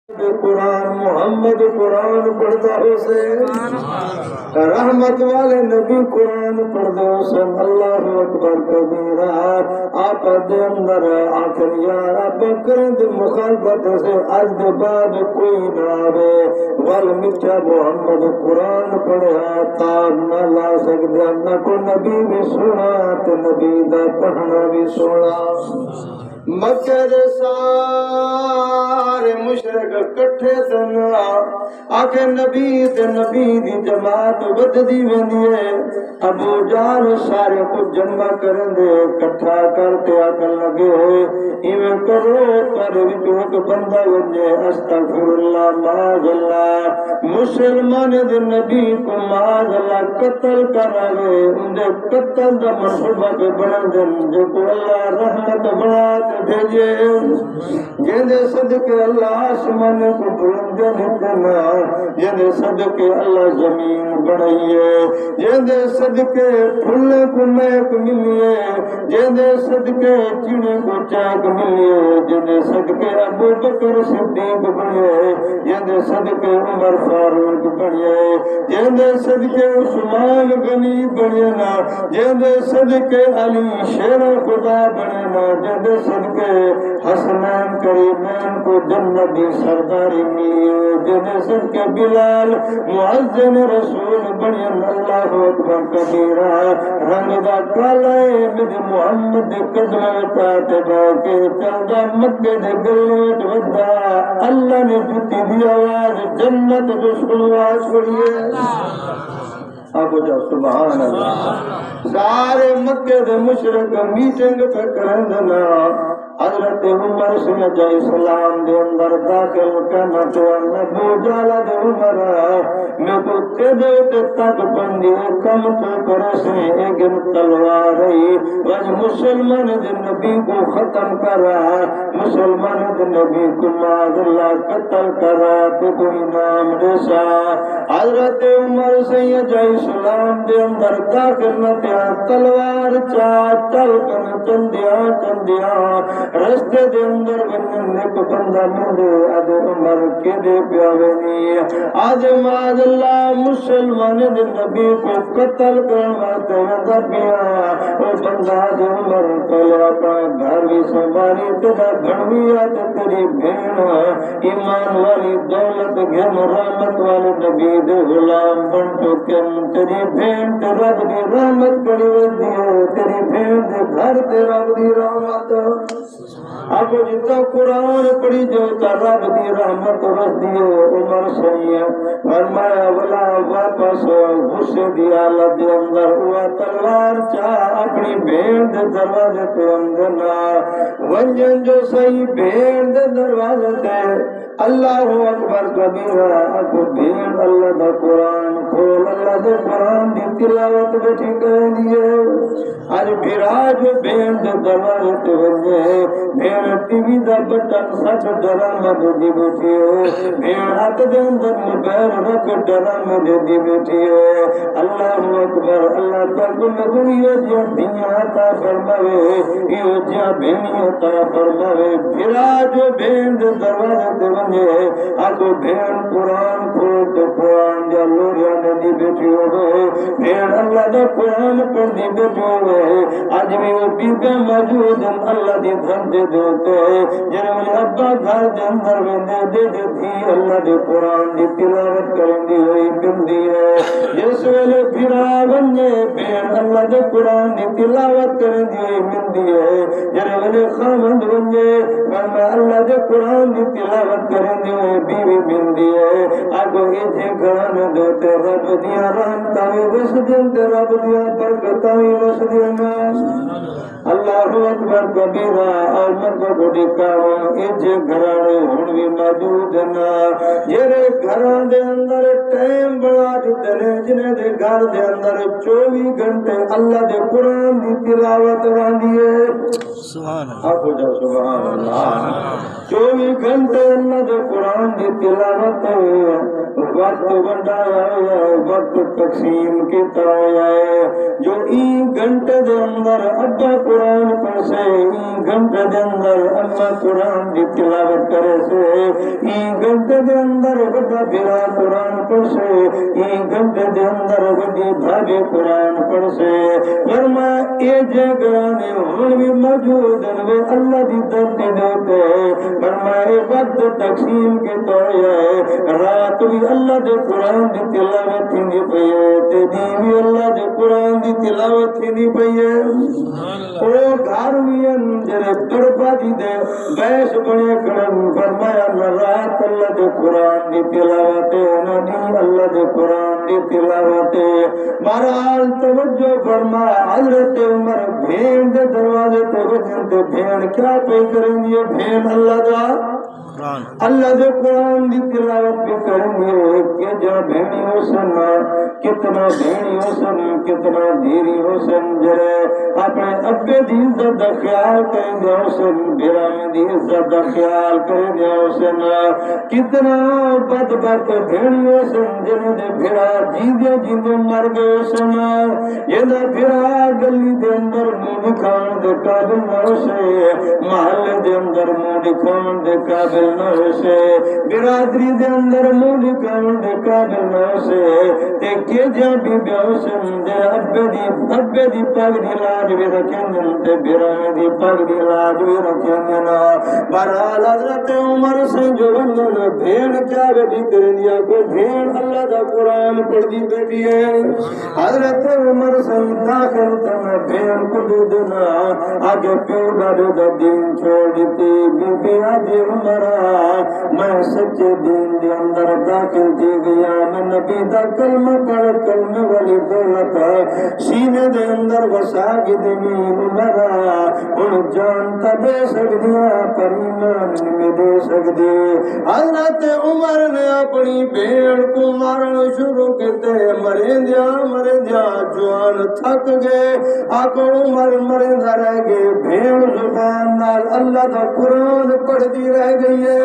قرآن محمد قرآن پڑھتا حسین رحمت والے نبی قرآن پڑھتا حسین اللہ اکبر کبیرہ آپ دے اندر آخر یار آپ کریں دے مخالفت سے آج دے بعد کوئی نہ آوے والمچہ محمد قرآن پڑھے تاب نہ لا سکتے نہ کو نبی بھی سنا تے نبی دا پڑھنا بھی سنا مکہ دے سارے مشرک کٹھے سن آکے نبی تے نبی دی جماعت بددی ویندی ہے ابو جان سارے کو جمع کرن دے کٹھا کرتے آکن لگے ایویں کرو پر وچ ایک بندہ ونجے استغفر اللہ معاذ اللہ مسلمان دے نبی کو معاذ اللہ قتل کراوے ان دے قتل دا منصوبہ پہ بنا دن جو کو اللہ رحمت بنا بھیجے جیندے صدقے اللہ آسمان کو بلندے نکنا جیندے صدقے اللہ زمین بڑھائیے جیندے صدقے پھلے کو میک ملیے جیندے صدقے چیڑے کو چاک ملیے جیندے صدقے ابو بکر صدیق بڑھے جیندے صدقے عمر فاروق بڑھے جیندے صدقے عثمان غنی بڑھے نا جیندے صدقے علی شیر خدا بڑھے نا جیندے صدقے حسنین کریمین کو جنتی سرداری ملی جیندے صدقے بلال معزن رسول بڑھن اللہ اکبر کبیرہ رنگ دا کالائے مجھ محمد قدم اٹھاتے باقے چلدہ مکہ دے گلوٹ ودا اللہ نے جتی دی آواز جنت رسول آواز پڑھئے آپ جا سبحان اللہ سارے مکہ دے مشرک میٹنگ پہ کرندنا حضرت عمر سنہ جائے اسلام دے اندر داخل کرنا تو نبو جالا دے عمر میں کو تیدے تک بندی کم تو کرسے ایگن تلوار رہی وج مسلمان دے نبی کو ختم کرا مسلمان دے نبی کو ماذ اللہ قتل کرا تو کوئی نام رسا حضرت عمر سنہ جائے اسلام دے اندر داخل نہ دیا تلوار چاہ چل کر چندیا رستے دے اندر بننے کو بندہ مندے آج عمر کے دے پیاوینی آج ماذ اللہ مسلمان دے نبی کو قتل کرنا تیرہ پیا وہ بندہ آج عمر پہلے اپنا گھر بھی سنبھالی تیرا گھڑوی آج تیری بھین ایمان والی دولت گھن رحمت والے نبی دے غلام بن چکے تیری بھین تیرا دی رحمت کری دیئے تیری بھین دے گھر تیرا دی رحمت آپ جتا قرآن پڑھی جو تا رب دی رحمت رس دیئے عمر سیئے فرمایا ولا واپس غصے دی آلت دے اندر ہوا تلوار چاہ اپنی بھین دے دروازے تے اندر نہ ونجن جو صحیح بھین دے دروازے تے اللہ اکبر کبیرہ اکو بھین اللہ دا قرآن کھول اللہ دے قرآن دی تلاوت بیٹھی کریں دیئے آج بھیرا جو بھین دے دروازے تے ونجے بھین ٹی وی دا بٹن سچ ڈرامہ دے دی بیٹھی ہے بھین ہاتھ دے اندر موبائل رکھ ڈرامہ دے دی بیٹھی ہے اللہ اکبر اللہ تک لگو یہ جا دنیا عطا فرماوے یہ جا بھینی عطا فرماوے بھیرا جو بھین دے دروازے تے ونجے آگو بھین قرآن کھول تو قرآن جا لوریا نے دی بیٹھی ہوئے بھین اللہ دا قرآن پر دی بیٹھی ہوئے آج بھی وہ بیگا موجود اللہ دی دھر دے دوتے جنہوں نے ابا گھر دے اندر ویندے دے تھی اللہ دے قرآن دی تلاوت کریں دی ہوئی بندی ہے جس ویلے پھرا ونجے بین اللہ دے قرآن دی تلاوت کریں دی ہوئی بندی ہے جنہوں نے خامد ونجے فرما اللہ دے قرآن دی تلاوت کریں دی ہوئی بیوی بندی ہے آگو ایجے گھران دوتے رب دیا رحمتاوی وس دین تے رب دیا برکتاوی وس دینا اللہ اکبر کبیرہ اور مرد کو ڈکاؤں ایجے گھرانے ہونوی موجود نا جیرے گھران دے اندر ٹائم بڑا دیتے جنہیں دے گھر دے اندر 24 گھنٹے اللہ دے قرآن دی تلاوت واندیے سبحان اللہ آپ ہو جاؤ سبحان اللہ 24 گھنٹے اللہ دے قرآن دی تلاوت وقت ونڈایا ہوا ہے، وقت تقسیم کیتا ہوا ہے۔ جو این گھنٹے دے اندر ابا قرآن پڑھ سے، این گھنٹے دے اندر اما قرآن دی تلاوت کرے سے، این گھنٹے دے اندر بڑا بھرا قرآن پڑھ سے، این گھنٹے دے اندر بڑی بھاگے قرآن پڑھ سے۔ ورما اے جے گرانے ہون بھی موجود ہیں وہ اللہ دی دھرتی دیتے، ورما اے وقت تقسیم کے تو ہے، رات بھی اللہ دے قرآن دی تلاوت ہی پئی ہے، تے دین بھی اللہ دے قرآن دی تلاوت ہی پئی ہے۔ او گھر بھی جڑے بربادی دے بیس بنے کھڑن، فرمایا نہ رات اللہ دے قرآن دی تلاوت نہ دین اللہ دے قرآن دی تلاوت۔ بہرحال توجہ فرما، حضرت عمر بھیڑ دے دروازے تے وجن تے بھیڑ کیا پہ کریں گے؟ بھیڑ اللہ دا اللہ دے قرآن دی تلاوت بھی کریں گے کہ جا بھیڑی ہو سن، کتنا بھیڑی ہو سن، کتنا دھیری ہو سن، جرے اپنے ابے دی عزت دا خیال کریں گے ہو سن، بھیرانی دی عزت دا خیال کریں گے ہو سن، کتنا بدبخت بھیڑی ہو سن جنہوں نے بھیڑا جیندے جیندے مر گئے ہو سن، یہ دا بھیڑا گلی دے اندر منہ دکھان دے قابل نہ ہو سے، محلے دے اندر منہ دکھان دے قابل نہ ہو سے، برادری دے اندر منہ دکھان دے قابل نہ ہو سے، تے کہ جا بی بیاو سن دے ابے دی پاگ دی لاج بھی رکھیں تے بیرانی دی پاگ دی لاج بھی رکھیں نا۔ بہرحال حضرت عمر سے جو بندن بھیڑ کیا بیٹی کر دیا، کوئی بھیڑ اللہ دا قرآن پڑھ دی بیٹی ہے۔ حضرت عمر سے داخل تمہیں بھیڑ کو دے دینا، آگے پیو ڈاڑے دا دین چھوڑ دیتی، بی بی آجی عمرہ میں سچے دین دے اندر داخل دی گیا، میں نبی دا کلمہ پڑھ کلمہ والی دولت سینے دے اندر وسا کے دینی عمرہ ان جانتا دے سکدیاں پر ایمان میں دے سکدی۔ حضرت عمر نے اپنی بھیڑ کو مارنا شروع کرتے، مرے دیا جوان تھک گئے، آقا عمر مرے نہ رہ گئے، بھیڑ زبان نال اللہ دا قرآن پڑھ دی رہ گئی ہے،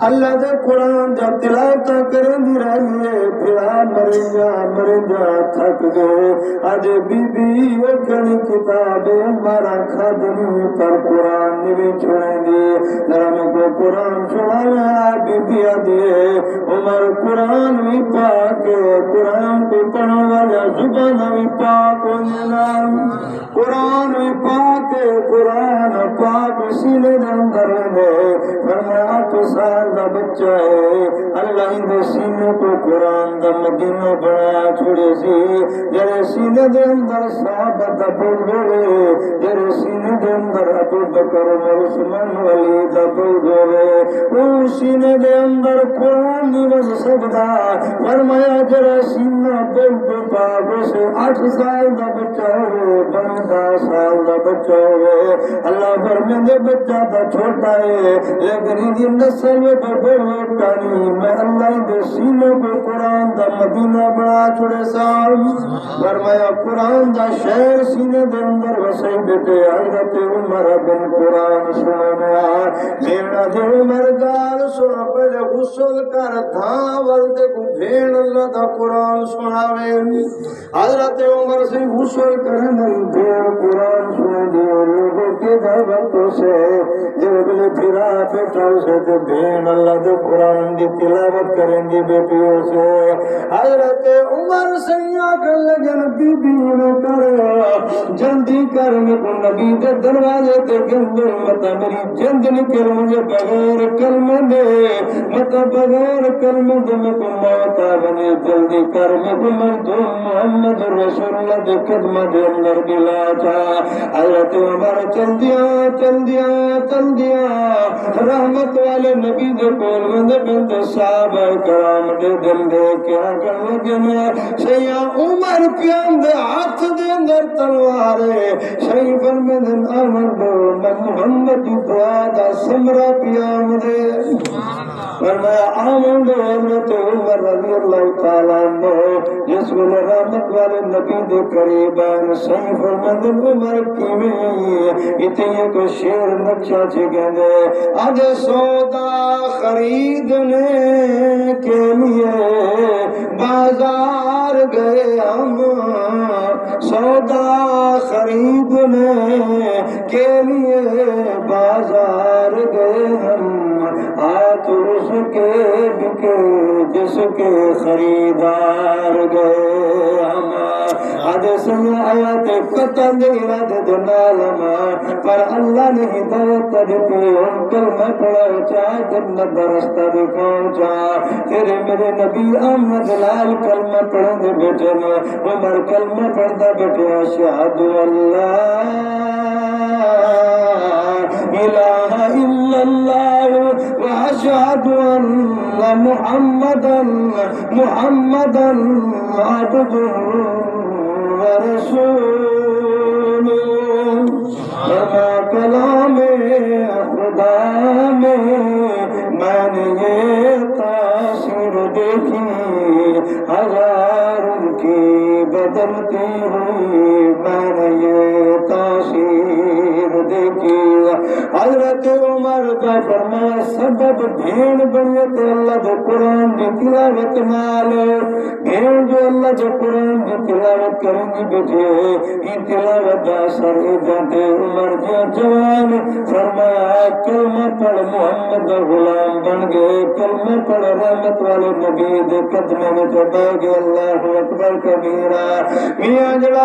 اللہ دے قرآن جب تلاوت کریں دی رہ گئی ہے، بھیڑا مرے جا تھک گئے۔ آج بی بی اکھنی کتاب ہمارا خادمی پر قرآن نبی چھوڑیں گے، ذرا میں کو قرآن چھوڑا بی بی آدھے عمر قرآن بھی پاک ہے، قرآن کو پڑھنے والا زبان بھی پاک ہونا، قرآن بھی پاک ہے، قرآن پاک سینے دے اندر ہے، فرمایا 8 سال دا بچہ ہے، اللہ دے سینے کو قرآن دا مدینہ بنا چھوڑے سی، جرے سینے دے اندر صحابہ دا بود ہوئے، جرے سینے دے اندر ابو بکر عمر عثمان علی دا بود ہوئے، وہ سینے دے اندر قرآن نہیں بن سکتا، فرمایا جرے سینہ بود پاک سے 8 سال دا بچہ ہوئے، 12 سال دا بچہ ہوئے، اللہ فرمیندے بچہ دا چھوٹا ہے لیکن یہ نسل میں بڑھ نہیں، میں اللہ دے سینے کو قرآن دا مدینہ بنا چھوڑے سال، فرمایا قرآن دا شہر سینے دے اندر وسائی بیٹے۔ حضرت عمر بن قرآن سنایا، میرا دے عمر گال سنا، پہلے غسل کر دھاں والدے کو بھیڑ اللہ دا قرآن سناوے، حضرت عمر سے غسل کرنے بھیڑ قرآن سنے دے، لوگوں کے دعوتوں سے جب لے پھرا بیٹھا سے تو بھیڑ اللہ دے قرآن دی تلاوت کریں گی بیٹیوں سے۔ حضرت عمر سے آکر لگن بی بی نے کرا جلدی کرنے کو نبی دے دروازے تے گندے، مطا میری جند نکل مجھے بغیر کلمہ دے، مطا بغیر کلمہ دے میں کو موتا بنے، جلدی کرنے کو میں تو محمد رسول اللہ دے قدمہ دے اندر گلا تھا۔ حضرت عمر چل دیا رحمت والے نبی دے کول میں بنت صحابہ کرام دے دل دے کیا کر لگنا، سیاں عمر پیان دے ہاتھ دے اندر تلوارے، شہی فرمدن آمن دو میں محمد دعا دا سمرہ پیان دے۔ فرمایا آمن حضرت عمر رضی اللہ تعالیٰ عنہ جس ویلے رحمت والے نبی دے قریب آن صحیح فرمند عمر کیویں اتنے ایک شیر نقشہ چگندے آج سودا خریدنے کے لیے بازار گئے ہم سودا خریدنے کے لیے بازار گئے ہم ہاتھ اس کے بکے جس کے خریدار گئے ہم آج سن آیات قتل اراد دنالما پر اللہ نے ہدایت دیتی ان کلمہ پڑھا چاہ جنت برستہ دکھاؤ چاہ تیرے میرے نبی احمد لال کلمہ پڑھنے بیٹھے عمر کلمہ پڑھتا بیٹھے اشہد اللہ الہ الا اللہ واشہد ان محمدا عبدہ ورسولہ کلام خدا میں نے یہ تاثیر دیکھی ہزاروں کی بدلتی ہوئی میں نے یہ تاثیر دیکھی حضرت عمر کا فرمایا سبب بھیڑ بنیے تو اللہ دے قرآن دی تلاوت نال بھیڑ جو اللہ دے قرآن دی تلاوت کریں گی بیٹھے یہ تلاوت دا اثر جاتے عمر دیا جوان فرمایا کلمہ پڑھ محمد غلام بن گئے کلمہ پڑھ رحمت والے نبی دے قدموں میں چڑھ گئے اللہ اکبر کبیرہ میاں جڑا